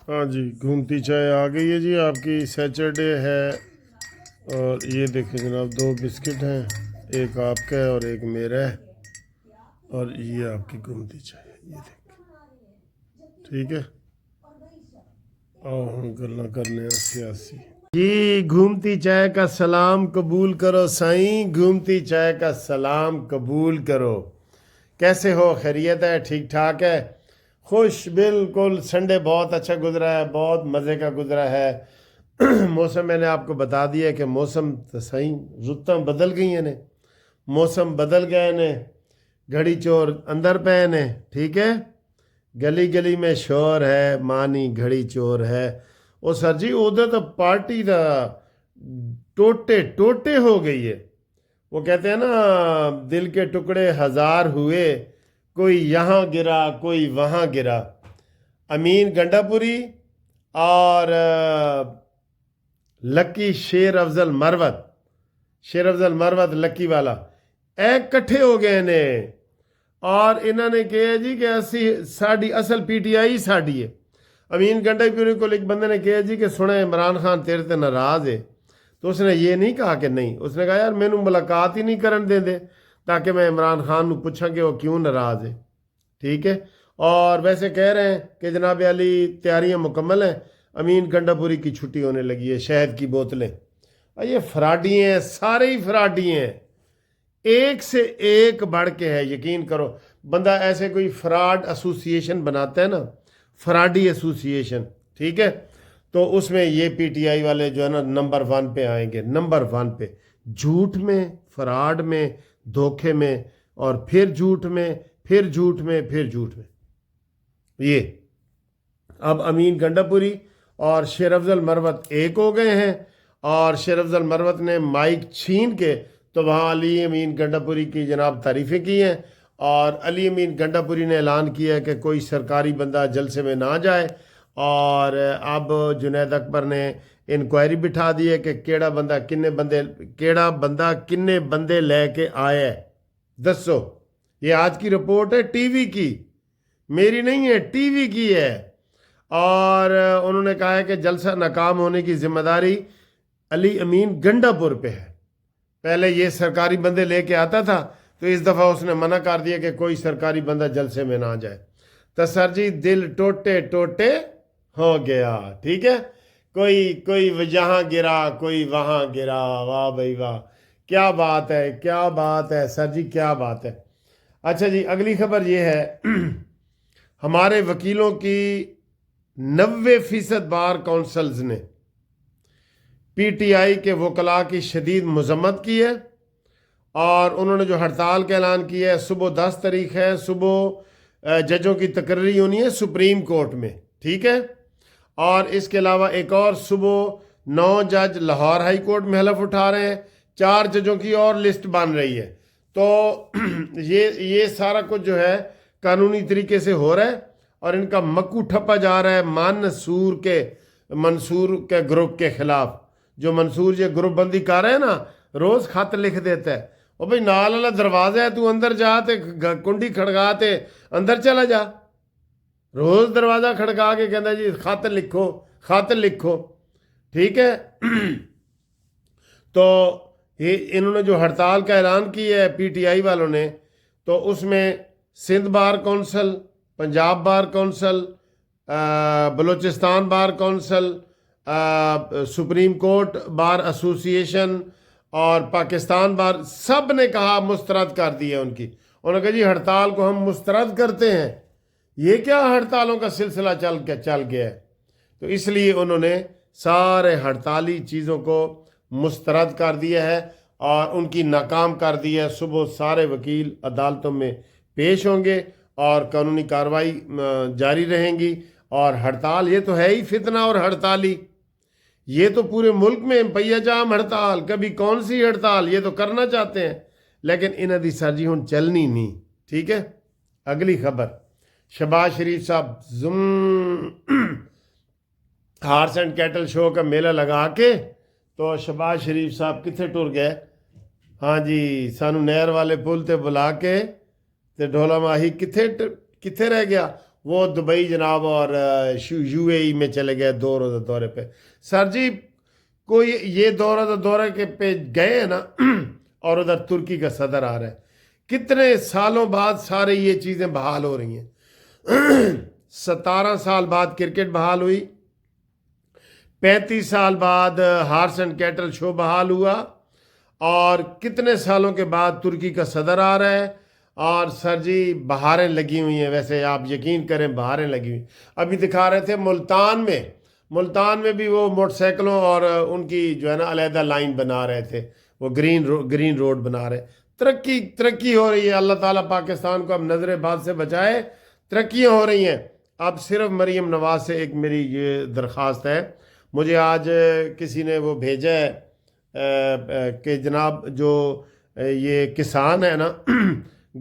हाँ जी, घूमती चाय आ गई है जी। आपकी सैटरडे है। और ये देखें जनाब, दो बिस्किट हैं, एक आपका है और एक मेरा है। और ये आपकी घूमती चाय है, ये देखें। ठीक है, आओ हम गल्ला करने सियासी जी। घूमती चाय का सलाम कबूल करो साईं, घूमती चाय का सलाम कबूल करो। कैसे हो? खैरियत है? ठीक ठाक है? खुश? बिल्कुल। संडे बहुत अच्छा गुजरा है, बहुत मज़े का गुजरा है। मौसम मैंने आपको बता दिया है कि मौसम तो सही, रुत्तां बदल गई ने, मौसम बदल गए ने, घड़ी चोर अंदर पे ने। ठीक है, गली गली में शोर है, मानी घड़ी चोर है। ओ सर जी, उधर तो पार्टी दा टोटे टोटे हो गई है। वो कहते हैं ना, दिल के टुकड़े हजार हुए, कोई यहाँ गिरा कोई वहाँ गिरा। अमीन गंडापुरी और लकी शेर अफजल मरवत, शेर अफजल मरवत लकी वाला इकट्ठे हो गए ने। और इन्होंने कहा जी कि असी साड़ी असल पीटीआई साड़ी है। अमीन गंडापुरी को एक बंदे ने कहा जी कि सुने इमरान खान तेरे ते नाराज़ है। तो उसने ये नहीं कहा कि नहीं, उसने कहा यार मैनू मुलाकात ही नहीं करन देंदे ताकि मैं इमरान खान को पूछा कि वो क्यों नाराज़ है। ठीक है। और वैसे कह रहे हैं कि जनाब अली तैयारियां मुकम्मल हैं, अमीन गंडापुरी की छुट्टी होने लगी है, शहद की बोतलें। और ये फ्राडी हैं, सारे ही फ्राडी हैं, एक से एक बढ़ के है। यकीन करो, बंदा ऐसे कोई फ्रॉड एसोसिएशन बनाता है ना, फ्राडी एसोसिएशन, ठीक है, तो उसमें ये पीटीआई वाले जो है ना नंबर 1 पे आएंगे, नंबर 1 पे। झूठ में, फ्रॉड में, धोखे में, और फिर झूठ में, फिर झूठ में, फिर झूठ में। ये अब अमीन गंडापुरी और शेर अफजल मरवत एक हो गए हैं। और शेर अफजल मरवत ने माइक छीन के तो वहाँ अली अमीन गंडापुरी की जनाब तारीफ़ें की हैं। और अली अमीन गंडापुरी ने ऐलान किया है कि कोई सरकारी बंदा जलसे में ना जाए। और अब जुनैद अकबर ने इंक्वायरी बिठा दी है कि केड़ा बंदा किन्ने बंदे लेके आया है, दसो। ये आज की रिपोर्ट है टीवी की, मेरी नहीं है, टीवी की है। और उन्होंने कहा है कि जलसा नाकाम होने की जिम्मेदारी अली अमीन गंडापुर पे है। पहले ये सरकारी बंदे लेके आता था, तो इस दफ़ा उसने मना कर दिया कि कोई सरकारी बंदा जलसे में ना जाए। तो सर जी दिल टोटे टोटे हो गया। ठीक है, कोई कोई यहाँ गिरा कोई वहाँ गिरा। वाह भाई वाह, क्या बात है, क्या बात है सर जी, क्या बात है। अच्छा जी, अगली खबर ये है हमारे वकीलों की 90% बार काउंसिल्स ने पीटीआई के वकला की शदीद मजम्मत की है। और उन्होंने जो हड़ताल का ऐलान किया है, सुबह 10 तारीख है, सुबह जजों की तकर्री होनी है सुप्रीम कोर्ट में। ठीक है। और इसके अलावा एक और सुबह 9 जज लाहौर हाई कोर्ट में हलफ उठा रहे हैं, 4 जजों की और लिस्ट बन रही है। तो ये सारा कुछ जो है कानूनी तरीके से हो रहा है। और इनका मक्कू ठप्पा जा रहा है मंसूर के ग्रुप के खिलाफ। जो मंसूर ये ग्रुप बंदी कर रहे हैं ना, रोज खत लिख देता है, ओ भाई नाल वाला दरवाजा है, तू अंदर जा, ते कुंडी खड़का ते अंदर चला जा। रोज दरवाजा खड़का के कहता जी खत लिखो, खत लिखो। ठीक है। तो ये इन्होंने जो हड़ताल का ऐलान किया है पीटीआई वालों ने, तो उसमें Sindh bar council, Punjab bar council, Balochistan bar council, supreme court bar association और पाकिस्तान बार, सब ने कहा, मुस्तरद कर दी है उनकी। उन्होंने कहा जी हड़ताल को हम मुस्तरद करते हैं। ये क्या हड़तालों का सिलसिला चल गया है। तो इसलिए उन्होंने सारे हड़ताली चीज़ों को मुस्तरद कर दिया है और उनकी नाकाम कर दी है। सुबह सारे वकील अदालतों में पेश होंगे और कानूनी कार्रवाई जारी रहेंगी। और हड़ताल ये तो है ही फितना और हड़ताली, ये तो पूरे मुल्क में पहिया जाम हड़ताल, कभी कौन सी हड़ताल, ये तो करना चाहते हैं, लेकिन इन्हों की सर जी हुण चलनी नहीं। ठीक है। अगली खबर, शहबाज शरीफ साहब हार्स एंड कैटल शो का मेला लगा के तो शहबाज शरीफ साहब किथे टुर गए। हाँ जी, सानू नहर वाले पुल ते बुला के ते ढोला माही किथे रह गया। وہ دبئی جناب اور UAE میں چلے گئے 2 روزہ دورے پہ. سر جی کوئی یہ 2 روزہ دورے کے پہ گئے ہیں نا اور ادھر ترکی کا صدر آ رہا ہے. کتنے سالوں بعد سارے یہ چیزیں بحال ہو رہی ہیں. 17 سال بعد کرکٹ بحال ہوئی, 35 سال بعد ہارس اینڈ کیٹل شو بحال ہوا, اور کتنے سالوں کے بعد ترکی کا صدر آ رہا ہے. اور سر جی بہاریں لگی ہوئی ہیں, ویسے آپ یقین کریں بہاریں لگی ہوئی. ابھی دکھا رہے تھے ملتان میں بھی وہ موٹر سائیکلوں اور ان کی جو ہے نا علیحدہ لائن بنا رہے تھے, وہ گرین روڈ بنا رہے. ترقی ہو رہی ہے. اللہ تعالیٰ پاکستان کو اب نظر باد سے بچائے. ترقیاں ہو رہی ہیں. اب صرف مریم نواز سے ایک میری یہ درخواست ہے. مجھے آج کسی نے وہ بھیجا ہے کہ جناب جو یہ کسان ہے نا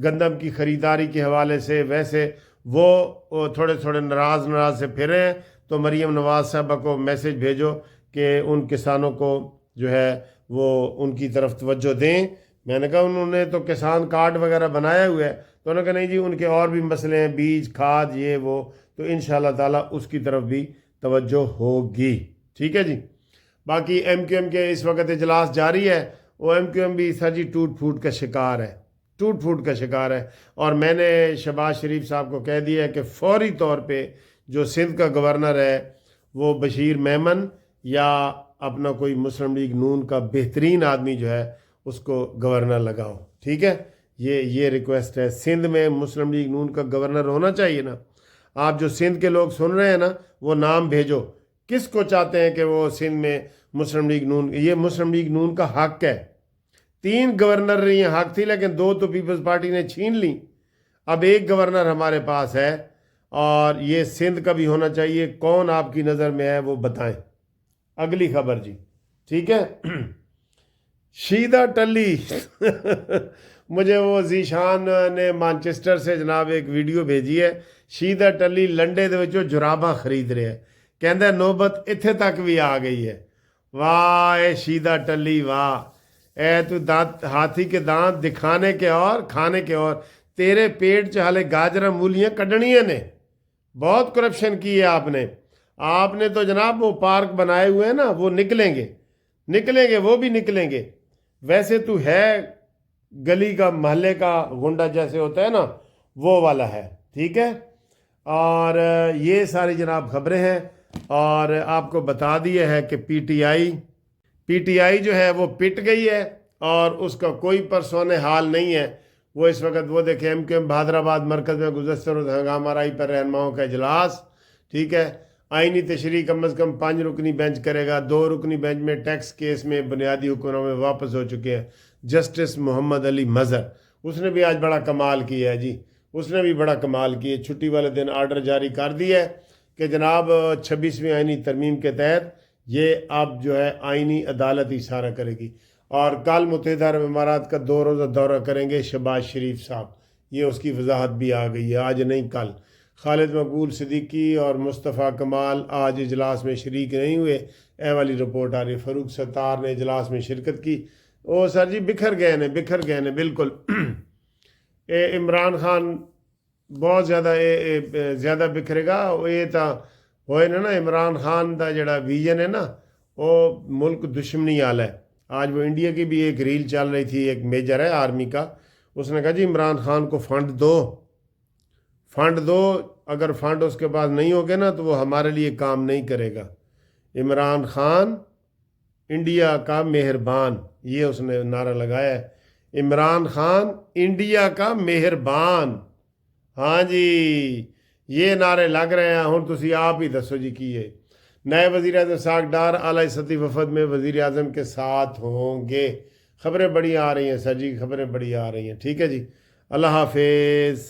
گندم کی خریداری کے حوالے سے, ویسے وہ تھوڑے ناراض سے پھرے ہیں. تو مریم نواز صاحبہ کو میسج بھیجو کہ ان کسانوں کو جو ہے وہ ان کی طرف توجہ دیں. میں نے کہا انہوں نے تو کسان کارڈ وغیرہ بنایا ہوا ہے. تو انہوں نے کہا نہیں جی ان کے اور بھی مسئلے ہیں, بیج کھاد یہ وہ. تو انشاءاللہ تعالیٰ اس کی طرف بھی توجہ ہوگی. ٹھیک ہے جی. باقی MQM کے اس وقت اجلاس جاری ہے. وہ MQM بھی سر جی ٹوٹ پھوٹ کا شکار ہے. اور میں نے شہباز شریف صاحب کو کہہ دیا ہے کہ فوری طور پہ جو سندھ کا گورنر ہے وہ بشیر میمن یا اپنا کوئی مسلم لیگ نون کا بہترین آدمی جو ہے اس کو گورنر لگاؤ. ٹھیک ہے, یہ ریکویسٹ ہے. سندھ میں مسلم لیگ نون کا گورنر ہونا چاہیے نا. آپ جو سندھ کے لوگ سن رہے ہیں نا وہ نام بھیجو کس کو چاہتے ہیں کہ وہ سندھ میں مسلم لیگ نون. یہ مسلم لیگ نون کا حق ہے. 3 گورنر رہی ہیں, حق تھی, لیکن 2 تو پیپلز پارٹی نے چھین لی. اب 1 گورنر ہمارے پاس ہے اور یہ سندھ کا بھی ہونا چاہیے. کون آپ کی نظر میں ہے وہ بتائیں. اگلی خبر جی. ٹھیک ہے. شیدہ ٹلی مجھے وہ ذیشان نے مانچسٹر سے جناب ایک ویڈیو بھیجی ہے. شیدہ ٹلی لنڈے دے وچوں جراباں خرید رہے ہیں. کہندا ہے نوبت اتھے تک بھی آ گئی ہے. واہ اے شیدہ ٹلی واہ. اے تو دانت ہاتھی کے دانت دکھانے کے اور کھانے کے اور. تیرے پیٹ چالے گاجراں مولیاں کڈنیاں نے. بہت کرپشن کی ہے آپ نے تو جناب وہ پارک بنائے ہوئے ہیں نا وہ نکلیں گے وہ بھی نکلیں گے. ویسے تو ہے گلی کا محلے کا گنڈا جیسے ہوتا ہے نا وہ والا ہے. ٹھیک ہے. اور یہ ساری جناب خبریں ہیں. اور آپ کو بتا دیا ہے کہ پی ٹی آئی جو ہے وہ پٹ گئی ہے اور اس کا کوئی پرسونے حال نہیں ہے. وہ اس وقت وہ دیکھیں MQM بہادر آباد مرکز میں گزشتہ روز ہنگامہ آرائی پر رہنماؤں کا اجلاس. ٹھیک ہے. آئینی تشریح کم از کم 5 رکنی بینچ کرے گا. 2 رکنی بینچ میں ٹیکس کیس میں بنیادی حکمرانوں میں واپس ہو چکے ہیں. جسٹس محمد علی مظہر اس نے بھی آج بڑا کمال کیا ہے جی. اس نے بھی بڑا کمال کیا. چھٹی والے دن آرڈر جاری کر دیا ہے کہ جناب 26ویں آئینی ترمیم کے تحت یہ اب جو ہے آئینی عدالت اشارہ کرے گی. اور کل متحدہ عرب امارات کا 2 روزہ دورہ کریں گے شہباز شریف صاحب. یہ اس کی وضاحت بھی آ گئی ہے, آج نہیں کل. خالد مقبول صدیقی اور مصطفیٰ کمال آج اجلاس میں شریک نہیں ہوئے. اے والی رپورٹ آ رہی. فاروق ستار نے اجلاس میں شرکت کی. او سر جی بکھر گئے ہیں بالکل. عمران خان بہت زیادہ بکھرے گا. یہ تو ہوئے نا عمران خان دا جڑا ویژن ہے نا وہ ملک دشمنی والا ہے. آج وہ انڈیا کی بھی ایک ریل چل رہی تھی, ایک میجر ہے آرمی کا, اس نے کہا جی عمران خان کو فنڈ دو. اگر فنڈ اس کے پاس نہیں ہوگے نا تو وہ ہمارے لیے کام نہیں کرے گا. عمران خان انڈیا کا مہربان, یہ اس نے نعرہ لگایا ہے. عمران خان انڈیا کا مہربان. ہاں جی یہ نعرے لگ رہے ہیں. ہوں تسی آپ ہی دسو جی کی ہے. نئے وزیر اعظم اسحاق ڈار اعلیٰ سطحی وفد میں وزیر اعظم کے ساتھ ہوں گے. خبریں بڑی آ رہی ہیں سر جی, خبریں بڑی آ رہی ہیں. ٹھیک ہے جی, اللہ حافظ.